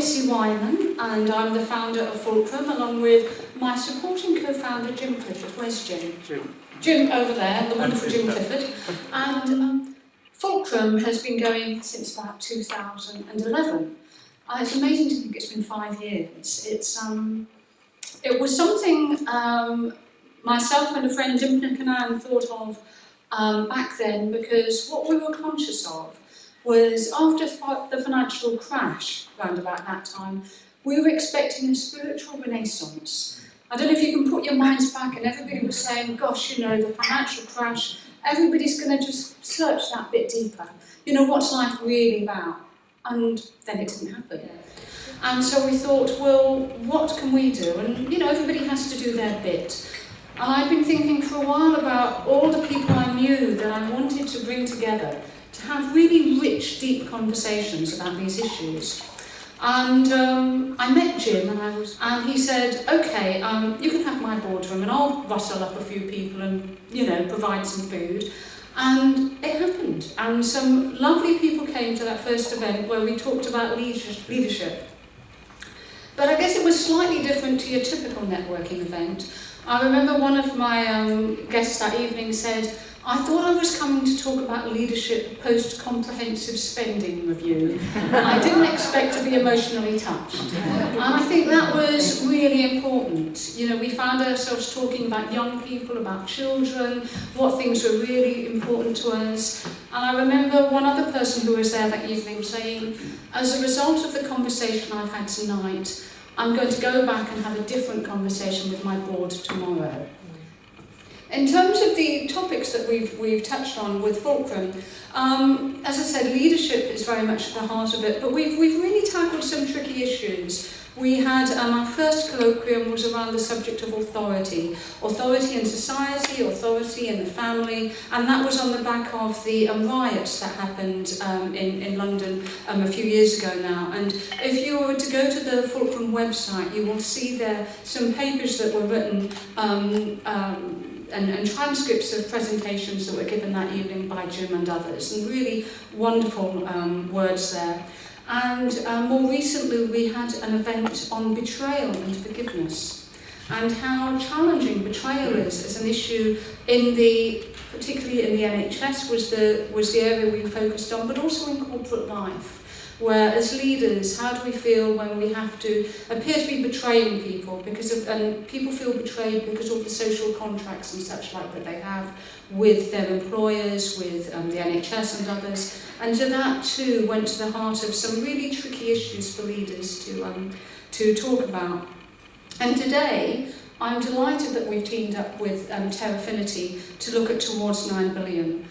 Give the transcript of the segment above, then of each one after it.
Mitzi Wyman, and I'm the founder of Fulcrum, along with my supporting co-founder, Jim Clifford. Where's Jim? Jim over there, the wonderful Jim Clifford. And Fulcrum has been going since about 2011. It's amazing to think it's been 5 years. It was something myself and a friend, Jim Clifford, thought of back then, because what we were conscious of was after the financial crash, around about that time, we were expecting a spiritual renaissance. I don't know if you can put your minds back, and everybody was saying, gosh, the financial crash, everybody's going to just search that bit deeper. What's life really about? And then it didn't happen. And so we thought, well, what can we do? And, everybody has to do their bit. And I'd been thinking for a while about all the people I knew that I wanted to bring together to have really rich, deep conversations about these issues. And I met Jim, and he said, okay, you can have my boardroom, and I'll rustle up a few people and, provide some food. And it happened. And some lovely people came to that first event where we talked about leadership. But I guess it was slightly different to your typical networking event. I remember one of my guests that evening said, I thought I was coming to talk about leadership post-comprehensive spending review. I didn't expect to be emotionally touched. And I think that was really important. We found ourselves talking about young people, about children, what things were really important to us. And I remember one other person who was there that evening saying, as a result of the conversation I've had tonight, I'm going to go back and have a different conversation with my board tomorrow. In terms of the topics that we've touched on with Fulcrum, as I said, leadership is very much at the heart of it, but we've really tackled some tricky issues. We had our first colloquium was around the subject of authority in society, authority in the family, and that was on the back of the riots that happened in London a few years ago now. And if you were to go to the Fulcrum website, you will see there some papers that were written and transcripts of presentations that were given that evening by Jim and others, and really wonderful words there. And more recently we had an event on betrayal and forgiveness, and how challenging betrayal is as an issue particularly in the NHS was the area we focused on, but also in corporate life. Where as leaders, how do we feel when we have to appear to be betraying people and people feel betrayed because of the social contracts and such like that they have with their employers, with the NHS and others. And so that too went to the heart of some really tricky issues for leaders to talk about. And today, I'm delighted that we've teamed up with Terrafinity to look at Towards 9 Billion.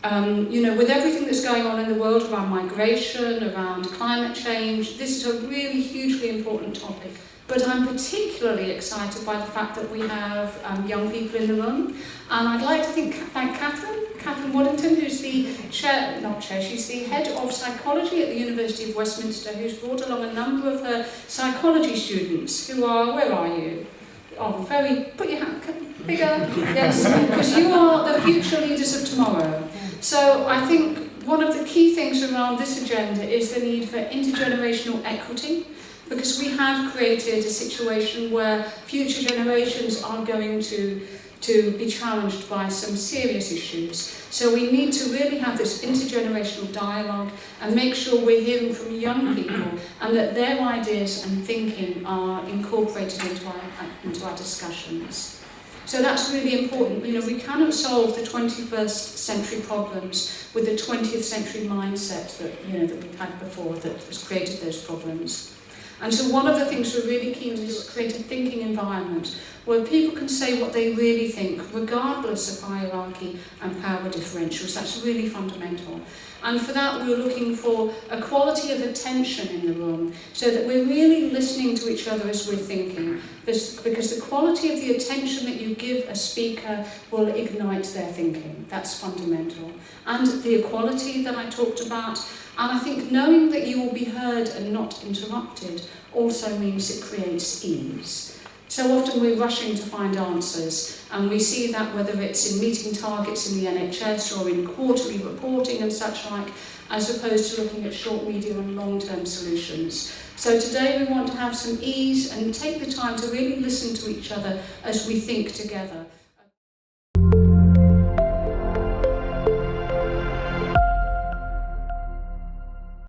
With everything that's going on in the world around migration, around climate change, this is a really hugely important topic. But I'm particularly excited by the fact that we have young people in the room. And I'd like to thank Catherine Waddington, who's the she's the head of psychology at the University of Westminster, who's brought along a number of her psychology students who are, where are you? Oh, put your hand bigger, yes, because you are the future leaders of tomorrow. So I think one of the key things around this agenda is the need for intergenerational equity, because we have created a situation where future generations are going to be challenged by some serious issues. So we need to really have this intergenerational dialogue and make sure we're hearing from young people and that their ideas and thinking are incorporated into our discussions. So that's really important. We cannot solve the 21st century problems with the 20th century mindset that we've had before that has created those problems. And so one of the things we're really keen to do is create a thinking environment where people can say what they really think, regardless of hierarchy and power differentials. That's really fundamental. And for that, we're looking for a quality of attention in the room, so that we're really listening to each other as we're thinking. Because the quality of the attention that you give a speaker will ignite their thinking. That's fundamental. And the equality that I talked about, and I think knowing that you will be heard and not interrupted also means it creates ease. So often we're rushing to find answers, and we see that whether it's in meeting targets in the NHS or in quarterly reporting and such like, as opposed to looking at short, medium and long-term solutions. So today we want to have some ease and take the time to really listen to each other as we think together.